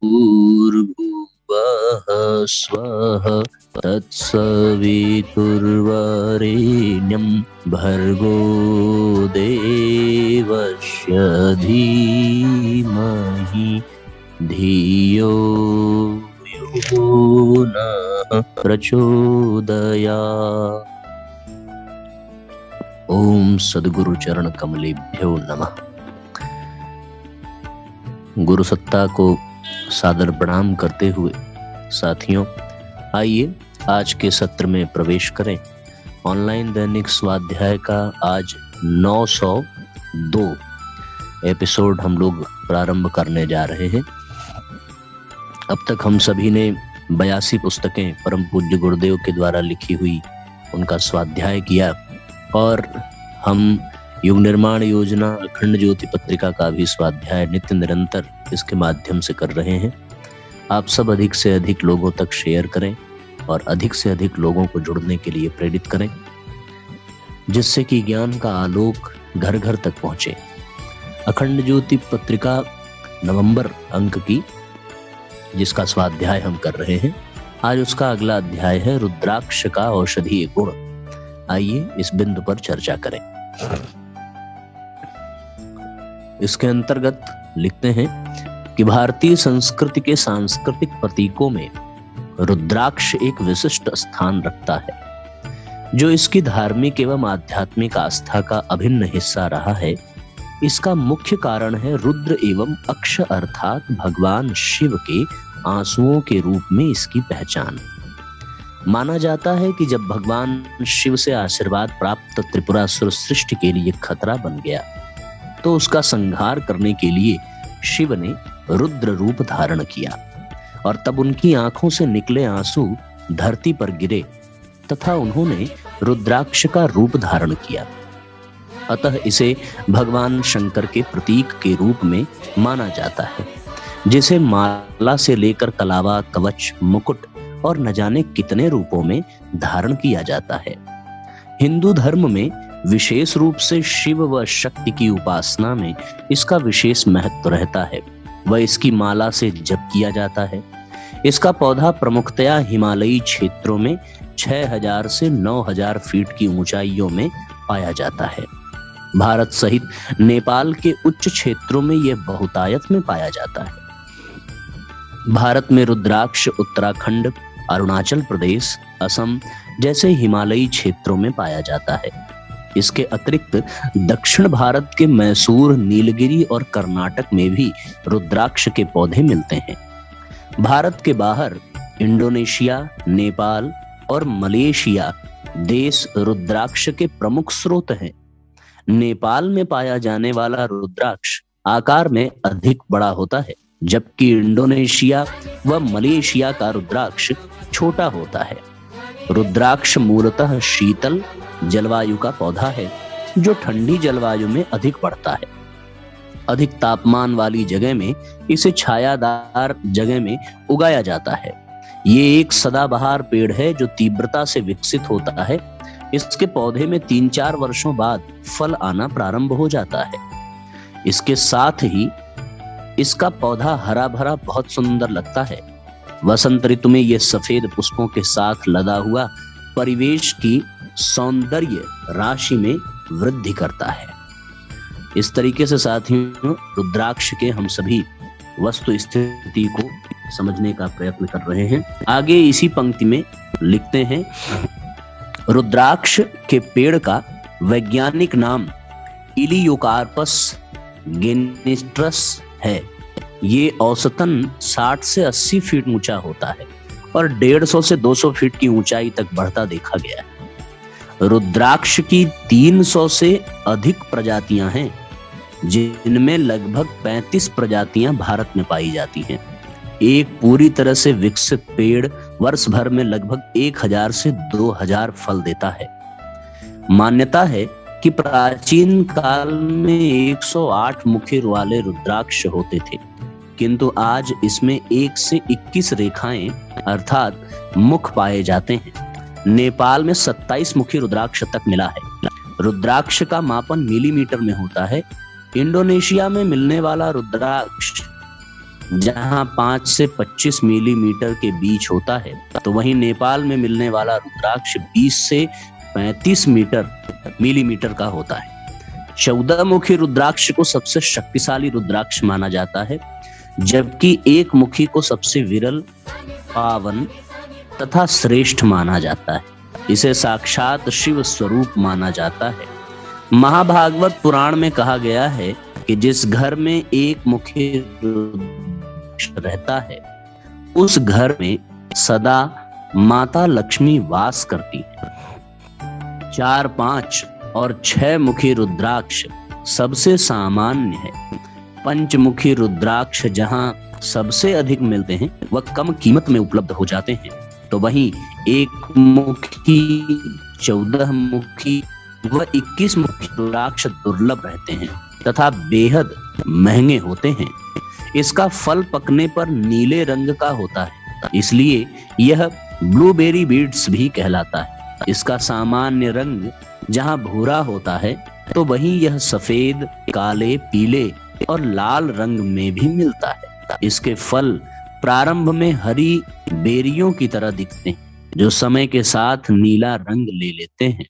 भूर्भुवः स्वः तत्सवितुर्वरेण्यं भर्गो देवस्य धीमहि धियो यो नः प्रचोदयात्। ओम सद्गुरु चरण कमलेभ्यो नमः। गुरु सत्ता को सादर प्रणाम करते हुए साथियों, आइए आज के सत्र में प्रवेश करें। ऑनलाइन दैनिक स्वाध्याय का आज 902 एपिसोड हम लोग प्रारंभ करने जा रहे हैं। अब तक हम सभी ने 82 पुस्तकें परम पूज्य गुरुदेव के द्वारा लिखी हुई उनका स्वाध्याय किया और हम युग निर्माण योजना अखंड ज्योति पत्रिका का भी स्वाध्याय नित्य निरंतर इसके माध्यम से कर रहे हैं। आप सब अधिक से अधिक लोगों तक शेयर करें और अधिक से अधिक लोगों को जुड़ने के लिए प्रेरित करें, जिससे कि ज्ञान का आलोक घर घर तक पहुंचे। अखंड ज्योति पत्रिका नवंबर अंक की जिसका स्वाध्याय हम कर रहे हैं, आज उसका अगला अध्याय है रुद्राक्ष का औषधीय गुण। आइए इस बिंदु पर चर्चा करें। इसके अंतर्गत लिखते हैं कि भारतीय संस्कृति के सांस्कृतिक प्रतीकों में रुद्राक्ष एक विशिष्ट स्थान रखता है, जो इसकी धार्मिक एवं आध्यात्मिक आस्था का अभिन्न हिस्सा रहा है। इसका मुख्य कारण है रुद्र एवं अक्ष अर्थात भगवान शिव के आंसुओं के रूप में इसकी पहचान। माना जाता है कि जब भगवान शिव से आशीर्वाद प्राप्त त्रिपुरासुर सृष्टि के लिए खतरा बन गया, तो उसका संहार करने के लिए शिव ने रुद्र रूप धारण किया और तब उनकी आंखों से निकले आंसू धरती पर गिरे तथा उन्होंने रुद्राक्ष का रूप धारण किया। अतः इसे भगवान शंकर के प्रतीक के रूप में माना जाता है, जिसे माला से लेकर कलावा, कवच, मुकुट और न जाने कितने रूपों में धारण किया जाता है। हिंदू धर्म में विशेष रूप से शिव व शक्ति की उपासना में इसका विशेष महत्व रहता है। वह इसकी माला से जप किया जाता है। इसका पौधा प्रमुखतया हिमालयी क्षेत्रों में 6000 से 9000 फीट की ऊंचाइयों में पाया जाता है। भारत सहित नेपाल के उच्च क्षेत्रों में यह बहुतायत में पाया जाता है। भारत में रुद्राक्ष उत्तराखंड, अरुणाचल प्रदेश, असम जैसे हिमालयी क्षेत्रों में पाया जाता है। इसके अतिरिक्त दक्षिण भारत के मैसूर, नीलगिरी और कर्नाटक में भी रुद्राक्ष के पौधे मिलते हैं। भारत के बाहर इंडोनेशिया, नेपाल और मलेशिया देश रुद्राक्ष के प्रमुख स्रोत हैं। नेपाल में पाया जाने वाला रुद्राक्ष आकार में अधिक बड़ा होता है, जबकि इंडोनेशिया व मलेशिया का रुद्राक्ष छोटा होता है। रुद्राक्ष मूलतः शीतल जलवायु का पौधा है, जो ठंडी जलवायु में अधिक बढ़ता है। अधिक तापमान वाली जगह में इसे छायादार जगह में उगाया जाता है। ये एक सदाबहार पेड़ है जो तीव्रता से विकसित होता है। इसके पौधे में 3-4 वर्षों बाद फल आना प्रारंभ हो जाता है। इसके साथ ही इसका पौधा हरा भरा बहुत सुंदर लगता है। वसंत ऋतु में यह सफेद पुष्पों के साथ लदा हुआ परिवेश की सौंदर्य राशि में वृद्धि करता है। इस तरीके से साथियों, रुद्राक्ष के हम सभी वस्तु स्थिति को समझने का प्रयत्न कर रहे हैं। आगे इसी पंक्ति में लिखते हैं, रुद्राक्ष के पेड़ का वैज्ञानिक नाम इलियोकार्पस गेनिस्ट्रस है। ये औसतन 60 से 80 फीट ऊंचा होता है और 150 से 200 फीट की ऊंचाई तक बढ़ता देखा गया है। रुद्राक्ष की 300 से अधिक प्रजातियां हैं, जिनमें लगभग 35 प्रजातियां भारत में पाई जाती हैं। एक पूरी तरह से विकसित पेड़ वर्ष भर में लगभग 1000 से 2000 फल देता है। मान्यता है कि प्राचीन काल में 108 मुखी वाले रुद्राक्ष होते थे, किंतु आज इसमें 1 से 21 रेखाएं अर्थात मुख पाए जाते हैं। नेपाल में 27 मुखी रुद्राक्ष तक मिला है। रुद्राक्ष का मापन मिलीमीटर में होता है। इंडोनेशिया में मिलने वाला रुद्राक्ष जहां 5 से 25 मिलीमीटर के बीच होता है, तो वहीं नेपाल में मिलने वाला रुद्राक्ष 20 से 35 मिलीमीटर का होता है। 14 मुखी रुद्राक्ष को सबसे शक्तिशाली रुद्राक्ष माना जाता है, जबकि एक मुखी को सबसे विरल, पावन तथा श्रेष्ठ माना जाता है। इसे साक्षात शिव स्वरूप माना जाता है। महाभागवत पुराण में कहा गया है कि जिस घर में एक मुखी रुद्राक्ष रहता है, उस घर में सदा माता लक्ष्मी वास करती है। 4, 5 और 6 मुखी रुद्राक्ष सबसे सामान्य है। पंचमुखी रुद्राक्ष जहां सबसे अधिक मिलते हैं, वह कम कीमत में उपलब्ध हो जाते हैं, तो वहीं 1 मुखी, 14 मुखी व 21 मुखी रुद्राक्ष दुर्लभ रहते हैं तथा बेहद महंगे होते हैं। इसका फल पकने पर नीले रंग का होता है, इसलिए यह ब्लूबेरी बीड्स भी कहलाता है। इसका सामान्य रंग जहां भूरा होता है, तो वहीं यह सफेद, काले, पीले और लाल रंग में भी मिलता है। इसके फल प्रारंभ में हरी बेरियों की तरह दिखते हैं, जो समय के साथ नीला रंग ले लेते हैं।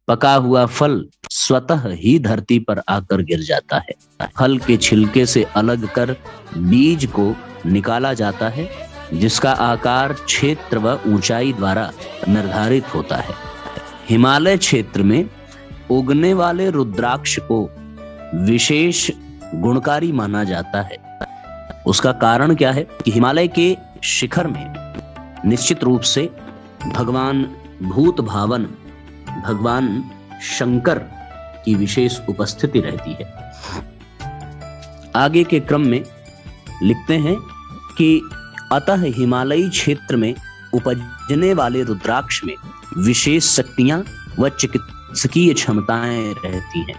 पका हुआ फल स्वतः ही धरती पर आकर गिर जाता है। फल के छिलके से अलग कर बीज को निकाला जाता है, जिसका आकार क्षेत्र व ऊंचाई द्वारा निर्धारित होता है। हिमालय क्षेत्र में उगने वाले रुद्राक्ष को विशेष गुणकारी माना जाता है। उसका कारण क्या है कि हिमालय के शिखर में निश्चित रूप से भगवान भूत भावन, भगवान शंकर की विशेष उपस्थिति रहती है। आगे के क्रम में लिखते हैं कि अतः हिमालयी क्षेत्र में उपजने वाले रुद्राक्ष में विशेष शक्तियां व चिकित्सकीय क्षमताएं रहती हैं।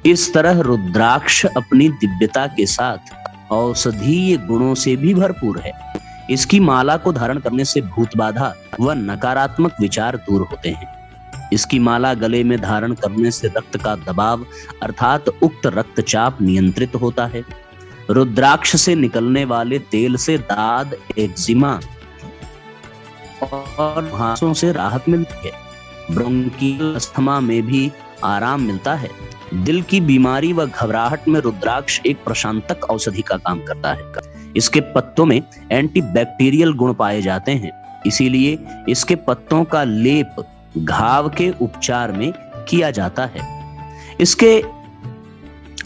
इस तरह रुद्राक्ष अपनी दिव्यता के साथ औषधीय गुणों से भी भरपूर है। इसकी माला को धारण करने से भूत बाधा व नकारात्मक विचार दूर होते हैं। इसकी माला गले में धारण करने से रक्त का दबाव अर्थात उक्त रक्तचाप नियंत्रित होता है। रुद्राक्ष से निकलने वाले तेल से दाद, एक्जिमा और मुहासों से राहत मिलती है। ब्रोंकियल अस्थमा में भी आराम मिलता है। दिल की बीमारी व घबराहट में रुद्राक्ष एक प्रशांतक औषधि का काम करता है। इसके पत्तों में एंटीबैक्टीरियल गुण पाए जाते हैं, इसीलिए इसके पत्तों का लेप घाव के उपचार में किया जाता है। इसके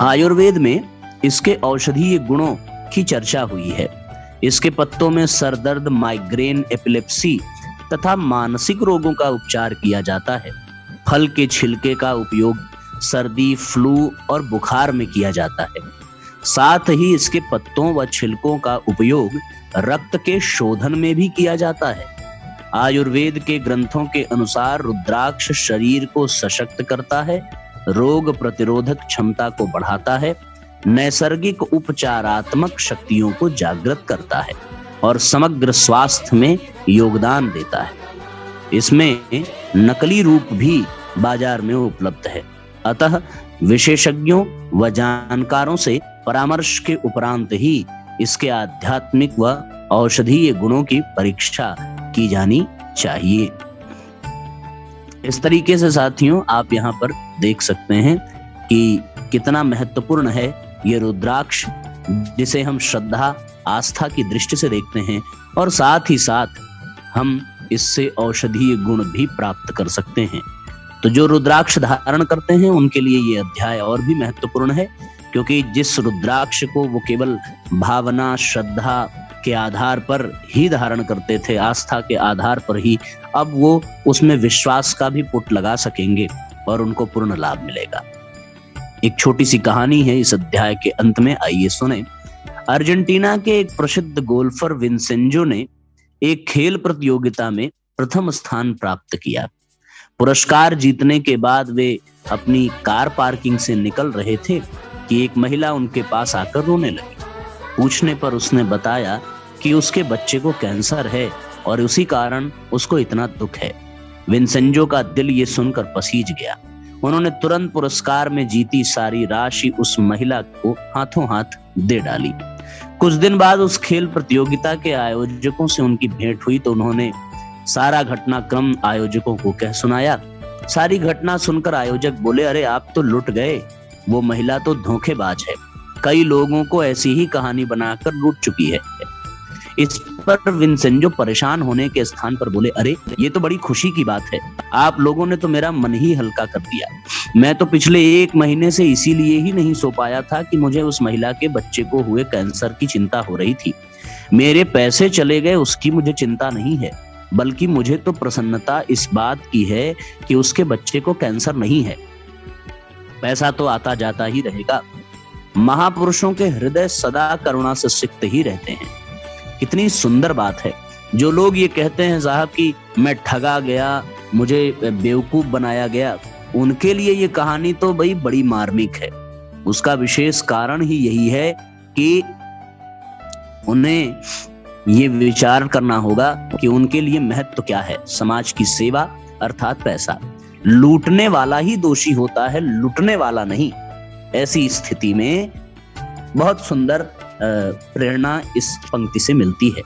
आयुर्वेद में इसके औषधीय गुणों की चर्चा हुई है। इसके पत्तों में सरदर्द, माइग्रेन, एपिलेप्सी तथा मानसिक रोगों का उपचार किया जाता है। फल के छिलके का उपयोग सर्दी, फ्लू और बुखार में किया जाता है। साथ ही इसके पत्तों व छिलकों का उपयोग रक्त के शोधन में भी किया जाता है। आयुर्वेद के ग्रंथों के अनुसार रुद्राक्ष शरीर को सशक्त करता है, रोग प्रतिरोधक क्षमता को बढ़ाता है, नैसर्गिक उपचारात्मक शक्तियों को जागृत करता है और समग्र स्वास्थ्य में योगदान देता है। इसमें नकली रूप भी बाजार में उपलब्ध है, अतः विशेषज्ञों व जानकारों से परामर्श के उपरांत ही इसके आध्यात्मिक व औषधीय गुणों की परीक्षा की जानी चाहिए। इस तरीके से साथियों आप यहाँ पर देख सकते हैं कि कितना महत्वपूर्ण है ये रुद्राक्ष, जिसे हम श्रद्धा, आस्था की दृष्टि से देखते हैं और साथ ही साथ हम इससे औषधीय गुण भी प्राप्त कर सकते हैं। तो जो रुद्राक्ष धारण करते हैं उनके लिए ये अध्याय और भी महत्वपूर्ण है, क्योंकि जिस रुद्राक्ष को वो केवल भावना, श्रद्धा के आधार पर ही धारण करते थे, आस्था के आधार पर ही, अब वो उसमें विश्वास का भी पुट लगा सकेंगे और उनको पूर्ण लाभ मिलेगा। एक छोटी सी कहानी है इस अध्याय के अंत में, आइए सुने। अर्जेंटीना के एक प्रसिद्ध गोल्फर विंसेंजो ने एक खेल प्रतियोगिता में प्रथम स्थान प्राप्त किया। पुरस्कार जीतने के बाद वे अपनी कार पार्किंग से निकल रहे थे कि एक महिला उनके पास आकर रोने लगी। पूछने पर उसने बताया कि उसके बच्चे को कैंसर है और उसी कारण उसको इतना दुख है। विंसेंजो का दिल ये सुनकर पसीज गया। उन्होंने तुरंत पुरस्कार में जीती सारी राशि उस महिला को हाथों हाथ दे डाली। कुछ दिन बाद उस खेल प्रतियोगिता के आयोजकों से उनकी भेंट हुई तो उन्होंने सारा घटनाक्रम आयोजकों को कह सुनाया। सारी घटना सुनकर आयोजक बोले, अरे आप तो लुट गए, वो महिला तो धोखेबाज है, कई लोगों को ऐसी ही कहानी बनाकर लूट चुकी है। इस पर विंसेंजो परेशान होने के स्थान पर बोले, अरे ये तो बड़ी खुशी की बात है, आप लोगों ने तो मेरा मन ही हल्का कर दिया। मैं तो पिछले 1 महीने से इसीलिए ही नहीं सो पाया था कि मुझे उस महिला के बच्चे को हुए कैंसर की चिंता हो रही थी। मेरे पैसे चले गए उसकी मुझे चिंता नहीं है, बल्कि मुझे तो प्रसन्नता इस बात की है कि उसके बच्चे को कैंसर नहीं है। पैसा तो आता जाता ही रहेगा, महापुरुषों के हृदय सदा करुणा से सिक्त ही रहते हैं। कितनी सुंदर बात है। जो लोग ये कहते हैं साहब कि मैं ठगा गया, मुझे बेवकूफ बनाया गया, उनके लिए ये कहानी तो भाई बड़ी मार्मिक है। उसका विशेष कारण ही यही है कि उन्हें ये विचार करना होगा कि उनके लिए महत्व क्या है, समाज की सेवा अर्थात पैसा। लूटने वाला ही दोषी होता है, लूटने वाला नहीं। ऐसी स्थिति में बहुत सुंदर प्रेरणा इस पंक्ति से मिलती है।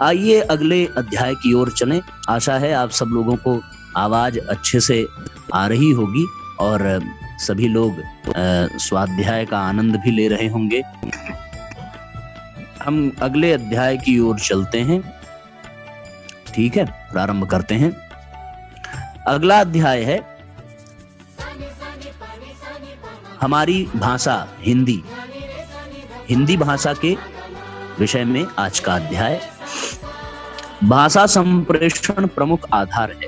आइए अगले अध्याय की ओर चलें। आशा है आप सब लोगों को आवाज अच्छे से आ रही होगी और सभी लोग स्वाध्याय का आनंद भी ले रहे होंगे। हम अगले अध्याय की ओर चलते हैं। ठीक है, प्रारंभ करते हैं। अगला अध्याय है हमारी भाषा हिंदी। हिंदी भाषा के विषय में आज का अध्याय। भाषा संप्रेषण प्रमुख आधार है।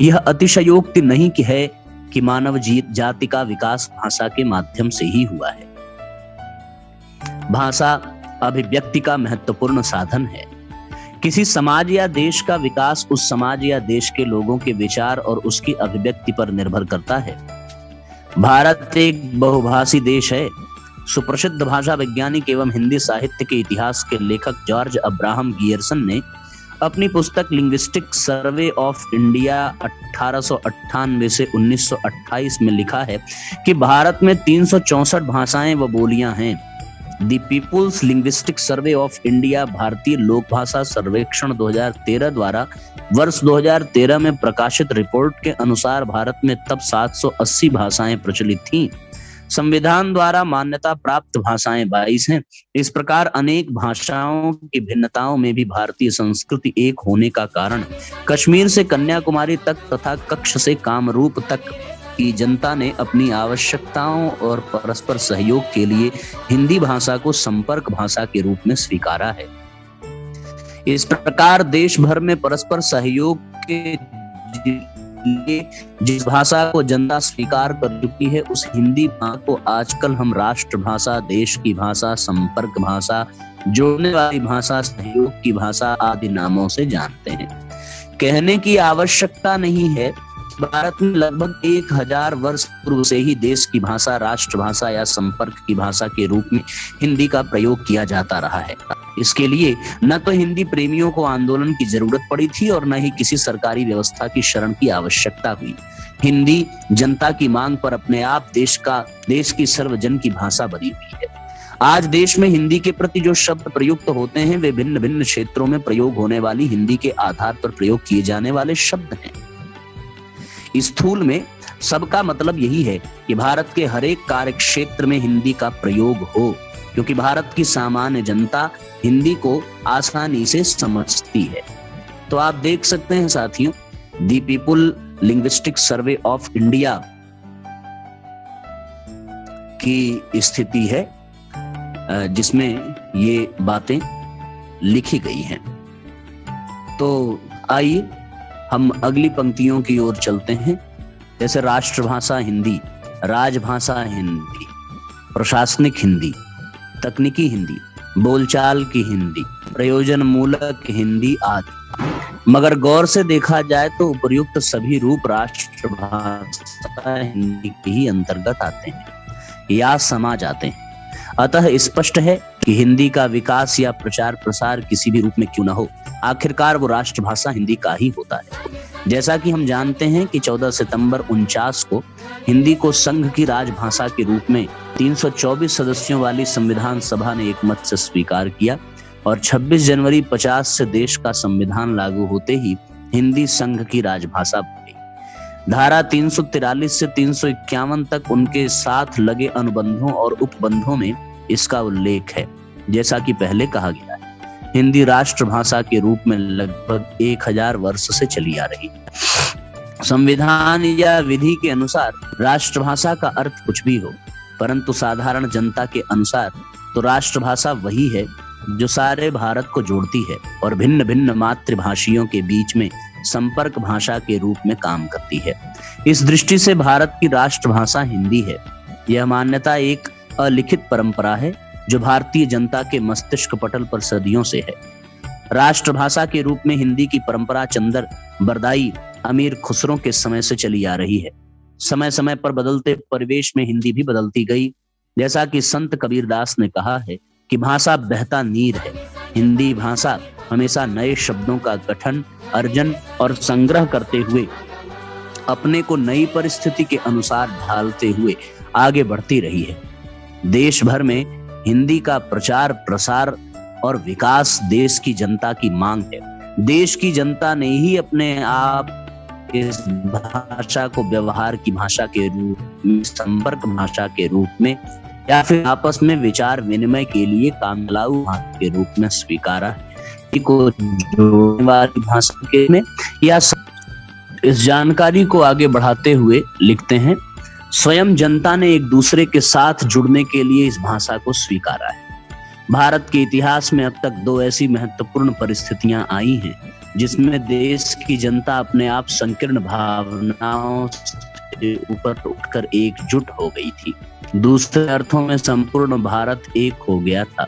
यह अतिशयोक्ति नहीं कि है कि मानव जाति का विकास भाषा के माध्यम से ही हुआ है। भाषा अभिव्यक्ति का महत्वपूर्ण साधन है। किसी समाज या देश का विकास उस समाज या देश के लोगों के विचार और उसकी अभिव्यक्ति पर निर्भर करता है। भारत एक बहुभाषी देश है। सुप्रसिद्ध भाषा वैज्ञानिक एवं हिंदी साहित्य के इतिहास के लेखक जॉर्ज अब्राहम गियर्सन ने अपनी पुस्तक लिंग्विस्टिक सर्वे ऑफ इंडिया 1898 से 1928 में लिखा है कि भारत में 364 भाषाएं व बोलियां हैं। The peoples linguistic survey of India भारतीय लोक भाषा सर्वेक्षण 2013 द्वारा वर्ष 2013 में प्रकाशित रिपोर्ट के अनुसार भारत में तब 780 भाषाएं प्रचलित थीं। संविधान द्वारा मान्यता प्राप्त भाषाएं 22 हैं। इस प्रकार अनेक भाषाओं की भिन्नताओं में भी भारतीय संस्कृति एक होने का कारण कश्मीर से कन्याकुमारी तक तथा कच्छ से कामरूप तक की जनता ने अपनी आवश्यकताओं और परस्पर सहयोग के लिए हिंदी भाषा को संपर्क भाषा के रूप में स्वीकारा है। इस प्रकार देश भर में परस्पर सहयोग के लिए जिस भाषा को जनता स्वीकार कर चुकी है उस हिंदी भाषा को आजकल हम राष्ट्रभाषा, देश की भाषा, संपर्क भाषा, जोड़ने वाली भाषा, सहयोग की भाषा आदि नामों से जानते हैं। कहने की आवश्यकता नहीं है, भारत में लगभग 1000 वर्ष पूर्व से ही देश की भाषा, राष्ट्रभाषा या संपर्क की भाषा के रूप में हिंदी का प्रयोग किया जाता रहा है। इसके लिए न तो हिंदी प्रेमियों को आंदोलन की जरूरत पड़ी थी और न ही किसी सरकारी व्यवस्था की शरण की आवश्यकता हुई। हिंदी जनता की मांग पर अपने आप देश की सर्वजन की भाषा बनी हुई है। आज देश में हिंदी के प्रति जो शब्द प्रयुक्त होते हैं वे भिन्न भिन्न क्षेत्रों में प्रयोग होने वाली हिंदी के आधार पर प्रयोग किए जाने वाले शब्द हैं। स्थूल में सबका मतलब यही है कि भारत के हर एक कार्य क्षेत्र में हिंदी का प्रयोग हो, क्योंकि भारत की सामान्य जनता हिंदी को आसानी से समझती है। तो आप देख सकते हैं साथियों, the people linguistic survey of India की स्थिति है जिसमें ये बातें लिखी गई हैं। तो आइए हम अगली पंक्तियों की ओर चलते हैं। जैसे राष्ट्रभाषा हिंदी, राजभाषा हिंदी, प्रशासनिक हिंदी, तकनीकी हिंदी, बोलचाल की हिंदी, प्रयोजन मूलक हिंदी आदि। मगर गौर से देखा जाए तो उपर्युक्त सभी रूप राष्ट्रभाषा हिंदी के ही अंतर्गत आते हैं या समा जाते हैं। अतः स्पष्ट है कि हिंदी का विकास या प्रचार प्रसार किसी भी रूप में क्यों न हो, आखिरकार वो राष्ट्रभाषा हिंदी का ही होता है। जैसा कि हम जानते हैं कि 14 सितंबर 49 को हिंदी को संघ की राजभाषा के रूप में 324 सदस्यों वाली संविधान सभा ने एक मत से स्वीकार किया और 26 जनवरी 50 से देश का संविधान लागू होते ही हिंदी संघ की राजभाषा बन गई। धारा 343 से 351 तक उनके साथ लगे अनुबंधों और उपबंधों में इसका उल्लेख है। जैसा कि पहले कहा गया है, हिंदी राष्ट्रभाषा के रूप में लगभग 1000 वर्ष से चली आ रही है। संविधान या विधि के अनुसार राष्ट्रभाषा का अर्थ कुछ भी हो, परंतु साधारण जनता के अनुसार तो राष्ट्रभाषा वही है जो सारे भारत को जोड़ती है और भिन्न भिन्न मातृभाषियों के बीच में संपर्क भाषा के रूप में काम करती है। इस दृष्टि से भारत की राष्ट्रभाषा हिंदी है। यह मान्यता एक अलिखित परंपरा है जो भारतीय जनता के मस्तिष्क पटल पर सदियों से है। राष्ट्रभाषा के रूप में हिंदी की परंपरा चंदर बरदाई अमीर खुसरो के समय से चली आ रही है। समय समय पर बदलते परिवेश में हिंदी भी बदलती गई। जैसा कि संत कबीरदास ने कहा है कि भाषा बहता नीर है। हिंदी भाषा हमेशा नए शब्दों का गठन, अर्जन और संग्रह करते हुए अपने को नई परिस्थिति के अनुसार ढालते हुए आगे बढ़ती रही है। देश भर में हिंदी का प्रचार प्रसार और विकास देश की जनता की मांग है। देश की जनता ने ही अपने आप इस भाषा को व्यवहार की भाषा के रूप में, संपर्क भाषा के रूप में या फिर आपस में विचार विनिमय के लिए कामचलाऊ भाषा के रूप में स्वीकारा है। को जोड़ने वाली भाषा के में या इस जानकारी को आगे बढ़ाते हुए लिखते हैं, स्वयं जनता ने एक दूसरे के साथ जुड़ने के लिए इस भाषा को स्वीकारा है। भारत के इतिहास में अब तक 2 ऐसी महत्वपूर्ण परिस्थितियां आई हैं जिसमें देश की जनता अपने आप संकीर्ण भावनाओं से ऊपर उठकर एकजुट हो गई थी। दूसरे अर्थों में संपूर्ण भारत एक हो गया था।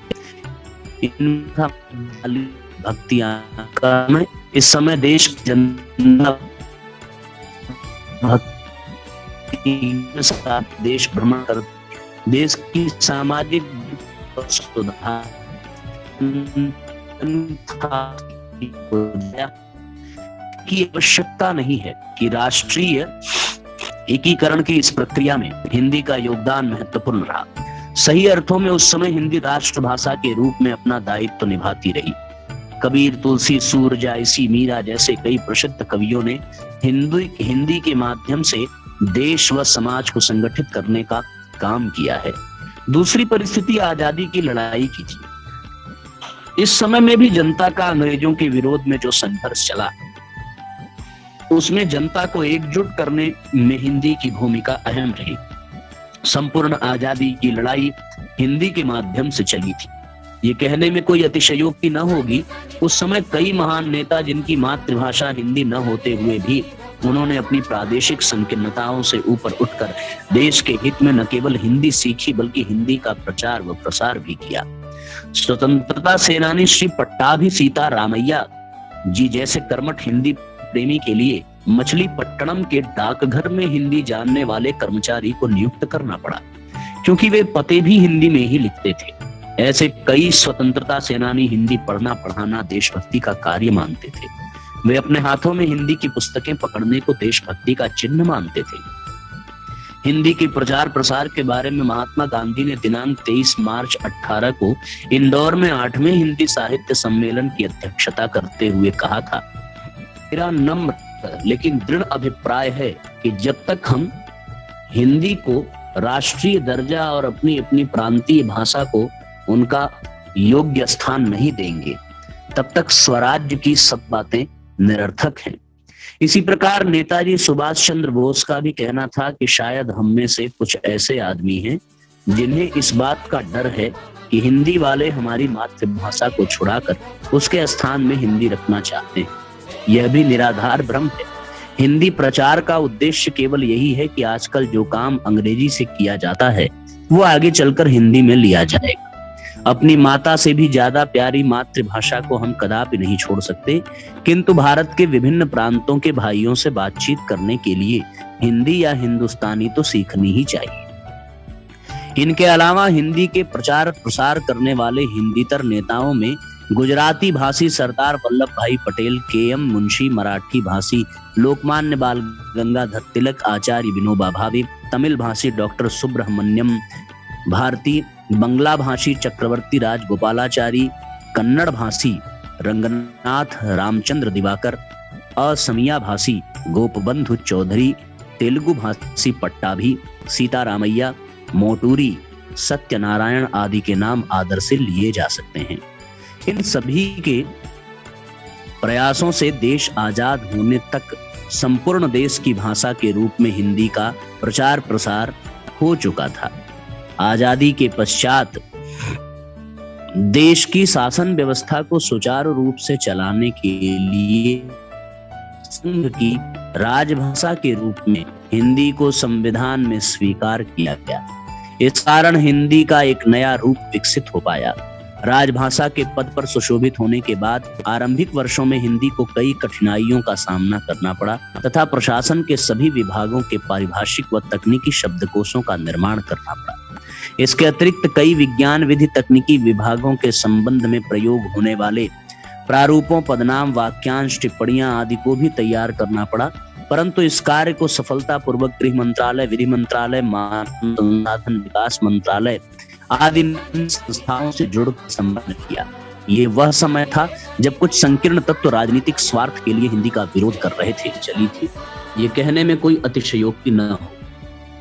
इन भक्तियां में इस समय देश की जनता देश भ्रमण कर देश की सामाजिक सुधार की आवश्यकता नहीं है कि राष्ट्रीय एकीकरण की इस प्रक्रिया में हिंदी का योगदान महत्वपूर्ण रहा। सही अर्थों में उस समय हिंदी राष्ट्रभाषा के रूप में अपना दायित्व निभाती रही। कबीर, तुलसी, सूरजाइसी, मीरा जैसे कई प्रसिद्ध कवियों ने हिंदी के माध्यम से देश व समाज को संगठित करने का काम किया है। दूसरी परिस्थिति आजादी की लड़ाई की थी। इस समय में भी जनता का अंग्रेजों के विरोध में जो संघर्ष चला, उसमें जनता को एकजुट करने में हिंदी की भूमिका अहम रही। संपूर्ण आजादी की लड़ाई हिंदी के माध्यम से चली थी। ये कहने में कोई अतिशयोक्ति न होगी, उस समय कई महान नेता जिनकी मातृभाषा हिंदी न होते हुए भी उन्होंने अपनी प्रादेशिक संकीर्णताओं से ऊपर उठकर देश के हित में न केवल हिंदी सीखी बल्कि हिंदी का प्रचार व प्रसार भी किया। स्वतंत्रता सेनानी श्री पट्टाभी सीता रामैया जी जैसे कर्मठ हिंदी प्रेमी के लिए मछलीपट्टनम के डाकघर में हिंदी जानने वाले कर्मचारी को नियुक्त करना पड़ा, क्योंकि वे पते भी हिंदी में ही लिखते थे। ऐसे कई स्वतंत्रता सेनानी हिंदी पढ़ना पढ़ाना देशभक्ति का कार्य मानते थे। वे अपने हाथों में हिंदी की पुस्तकें पकड़ने को देशभक्ति का चिन्ह मानते थे। हिंदी के प्रचार प्रसार के बारे में महात्मा गांधी ने दिनांक 23 मार्च 18 को इंदौर में 8वें हिंदी साहित्य सम्मेलन की अध्यक्षता करते हुए कहा था, मेरा नम्र लेकिन दृढ़ अभिप्राय है कि जब तक हम हिंदी को राष्ट्रीय दर्जा और अपनी अपनी प्रांतीय भाषा को उनका योग्य स्थान नहीं देंगे, तब तक स्वराज्य की सब बातें निरर्थक हैं। इसी प्रकार नेताजी सुभाष चंद्र बोस का भी कहना था कि शायद हम में से कुछ ऐसे आदमी हैं जिन्हें इस बात का डर है कि हिंदी वाले हमारी मातृभाषा को छुड़ाकर उसके स्थान में हिंदी रखना चाहते हैं। यह भी निराधार भ्रम है। हिंदी प्रचार का उद्देश्य केवल यही है कि आजकल जो काम अंग्रेजी से किया जाता है वो आगे चलकर हिंदी में लिया जाएगा। अपनी माता से भी ज्यादा प्यारी मातृभाषा को हम कदापि नहीं छोड़ सकते, किंतु भारत के विभिन्न प्रांतों के भाइयों से बातचीत करने के लिए हिंदी या हिंदुस्तानी तो सीखनी ही चाहिए। इनके अलावा हिंदी के प्रचार प्रसार करने वाले हिंदीतर नेताओं में गुजराती भाषी सरदार वल्लभ भाई पटेल, के.एम. मुंशी, मराठी भाषी लोकमान्य बाल गंगाधर तिलक, आचार्य विनोबा भावे, तमिल भाषी डॉक्टर सुब्रह्मण्यम भारती, बंगला भाषी चक्रवर्ती राजगोपालाचारी, कन्नड़ भाषी रंगनाथ रामचंद्र दिवाकर, असमिया भाषी गोपबंधु चौधरी, तेलुगु भाषी पट्टाभी, सीतारामैया, मोटूरी, सत्यनारायण आदि के नाम आदर से लिए जा सकते हैं। इन सभी के प्रयासों से देश आजाद होने तक संपूर्ण देश की भाषा के रूप में हिंदी का प्रचार प्रसार हो चुका था। आजादी के पश्चात देश की शासन व्यवस्था को सुचारू रूप से चलाने के लिए संघ की राजभाषा के रूप में हिंदी को संविधान में स्वीकार किया गया। इस कारण हिंदी का एक नया रूप विकसित हो पाया। राजभाषा के पद पर सुशोभित होने के बाद आरंभिक वर्षों में हिंदी को कई कठिनाइयों का सामना करना पड़ा तथा प्रशासन के सभी विभागों के पारिभाषिक व तकनीकी शब्दकोशों का निर्माण करना पड़ा। इसके अतिरिक्त कई विज्ञान विधि तकनीकी विभागों के संबंध में प्रयोग होने वाले प्रारूपों, पदनाम, वाक्यांश, टिप्पणियां आदि को भी तैयार करना पड़ा। परंतु इस कार्य को सफलतापूर्वक गृह मंत्रालय, विधि मंत्रालय, मानव संसाधन विकास मंत्रालय आदि संस्थाओं से जुड़कर संपन्न किया। ये वह समय था जब कुछ संकीर्ण तत्व राजनीतिक स्वार्थ के लिए हिंदी का विरोध कर रहे थे। चली थी, ये कहने में कोई अतिशयोक्ति न हो।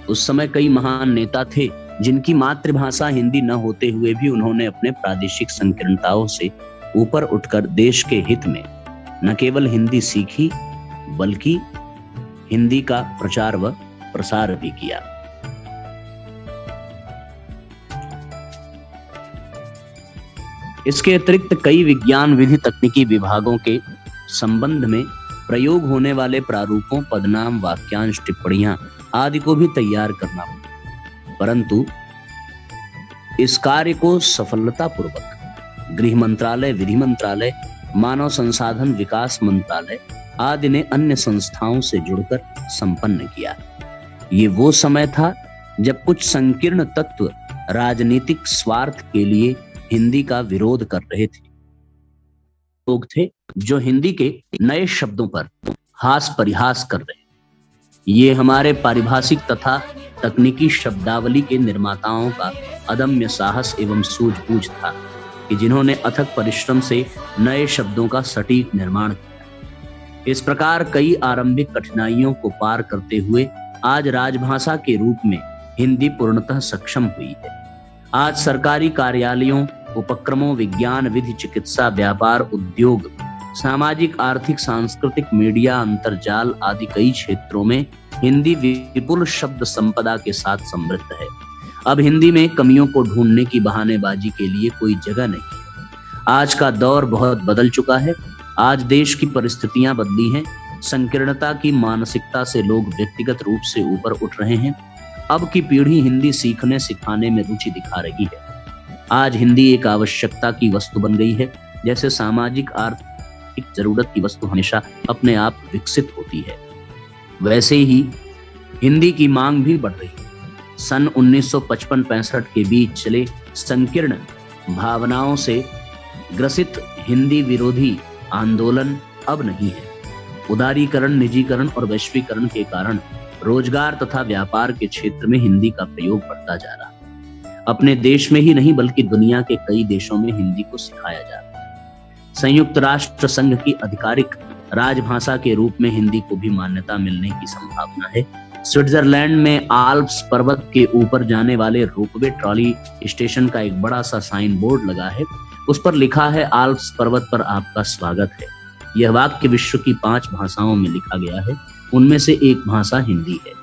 उस समय कई महान नेता थे जिनकी मातृभाषा हिंदी न होते हुए भी उन्होंने अपने प्रादेशिक संकीर्णताओं से ऊपर उठकर देश के हित में न केवल हिंदी सीखी बल्कि हिंदी का प्रचार व प्रसार भी किया। इसके अतिरिक्त कई विज्ञान विधि तकनीकी विभागों के संबंध में प्रयोग होने वाले प्रारूपों, पदनाम, वाक्यांश, टिप्पणियां आदि को भी तैयार करना पड़ा। परंतु इस कार्य को सफलतापूर्वक गृह मंत्रालय, विधि मंत्रालय, मानव संसाधन विकास मंत्रालय आदि ने अन्य संस्थाओं से जुड़कर संपन्न किया। ये वो समय था जब कुछ संकीर्ण तत्व राजनीतिक स्वार्थ के लिए हिंदी का विरोध कर रहे थे। लोग थे जो हिंदी के नए शब्दों पर हास परिहास कर रहे। ये हमारे पारिभाषिक तथा तकनीकी शब्दावली के निर्माताओं का अदम्य साहस एवं सूझबूझ था कि जिन्होंने अथक परिश्रम से नए शब्दों का सटीक निर्माण किया। इस प्रकार कई आरंभिक कठिनाइयों को पार करते हुए आज राजभाषा के रूप में हिंदी पूर्णतः सक्षम हुई है। आज सरकारी कार्यालयों, उपक्रमों, विज्ञान विधि, चिकित्सा, व्यापार, उद्योग, सामाजिक, आर्थिक, सांस्कृतिक, मीडिया, अंतरजाल आदि कई क्षेत्रों में हिंदी विपुल शब्द संपदा के साथ समृद्ध है। अब हिंदी में कमियों को ढूंढने की बहानेबाजी के लिए कोई जगह नहीं है। आज का दौर बहुत बदल चुका है। आज देश की परिस्थितियां बदली हैं। संकीर्णता की मानसिकता से लोग व्यक्तिगत रूप से ऊपर उठ रहे हैं। अब की पीढ़ी हिंदी सीखने सिखाने में रुचि दिखा रही है। आज हिंदी एक आवश्यकता की वस्तु बन गई है। जैसे सामाजिक आर्थिक जरूरत की वस्तु हमेशा अपने आप विकसित होती है, वैसे ही हिंदी की मांग भी बढ़ रही है। सन 1955-65 के बीच चले संकीर्ण भावनाओं से ग्रसित हिंदी विरोधी आंदोलन अब नहीं है। उदारीकरण, निजीकरण और वैश्वीकरण के कारण रोजगार तथा व्यापार के क्षेत्र में हिंदी का प्रयोग बढ़ता जा रहा है। अपने देश में ही नहीं बल्कि दुनिया के कई देशों में हिंदी को सिखाया जा रहा है। संयुक्त राष्ट्र संघ की आधिकारिक राजभाषा के रूप में हिंदी को भी मान्यता मिलने की संभावना है। स्विट्जरलैंड में आल्प्स पर्वत के ऊपर जाने वाले रोपवे ट्रॉली स्टेशन का एक बड़ा सा साइन बोर्ड लगा है। उस पर लिखा है, आल्प्स पर्वत पर आपका स्वागत है। यह वाक्य विश्व की 5 भाषाओं में लिखा गया है, उनमें से एक भाषा हिंदी है।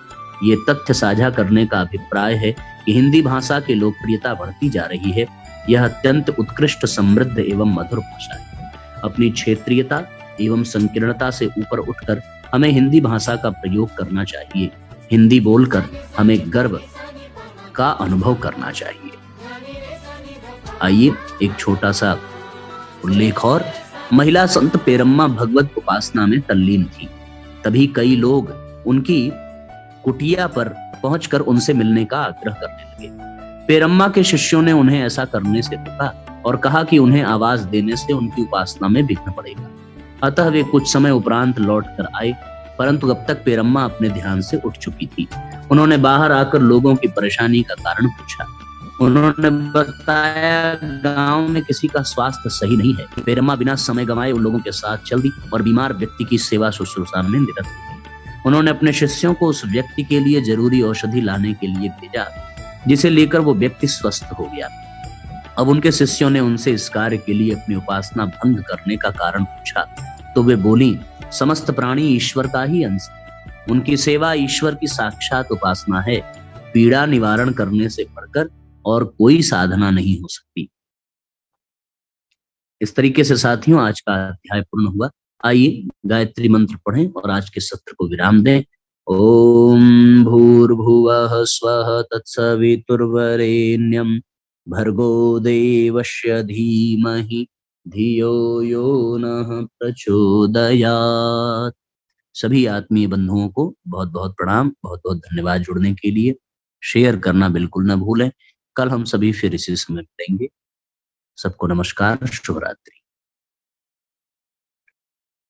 ये तथ्य साझा करने का अभिप्राय है कि हिंदी भाषा की लोकप्रियता बढ़ती जा रही है। यह अत्यंत उत्कृष्ट, समृद्ध एवं मधुर भाषा है। अपनी क्षेत्रीयता एवं संकीर्णता से ऊपर उठकर हमें हिंदी भाषा का प्रयोग करना चाहिए। हिंदी बोलकर हमें गर्व का अनुभव करना चाहिए। आइए एक छोटा सा उल्लेख और। महिला संत पेरम्मा भगवत उपासना में तल्लीन थी। तभी कई लोग उनकी कुटिया पर पहुंचकर उनसे मिलने का आग्रह करने लगे। पेरम्मा के शिष्यों ने उन्हें ऐसा करने से रोका, और कहा कि उन्हें आवाज देने से उनकी उपासना में विघ्न पड़ेगा। अतः वे कुछ समय उपरांत लौट कर आए, परंतु अब तक पेरम्मा अपने ध्यान से उठ चुकी थी। उन्होंने बाहर आकर लोगों की परेशानी का कारण पूछा। उन्होंने बताया गांव में किसी का स्वास्थ्य सही नहीं है। पेरम्मा बिना समय गंवाए उन लोगों के साथ चल दी और बीमार व्यक्ति की सेवा शुश्रूषा में निरत हो गई। उन्होंने अपने शिष्यों को उस व्यक्ति के लिए जरूरी औषधि लाने के लिए भेजा, जिसे लेकर वो व्यक्ति स्वस्थ हो गया। अब उनके शिष्यों ने उनसे इस कार्य के लिए अपनी उपासना भंग करने का कारण पूछा, तो वे बोली, समस्त प्राणी ईश्वर का ही अंश है। उनकी सेवा ईश्वर की साक्षात उपासना है। पीड़ा निवारण करने से बढ़कर और कोई साधना नहीं हो सकती। इस तरीके से साथियों आज का अध्याय पूर्ण हुआ। आइए गायत्री मंत्र पढ़ें और आज के सत्र को विराम दें। ओम भूर्भुवः स्वः तत्सवितुर्वरेण्यं भर्गो देवस्य धीमहि धियो यो नः प्रचोदयात्। सभी आत्मीय बंधुओं को बहुत बहुत प्रणाम, बहुत बहुत धन्यवाद जुड़ने के लिए। शेयर करना बिल्कुल न भूलें। कल हम सभी फिर इसी समय मिलेंगे। सबको नमस्कार, शुभ रात्रि।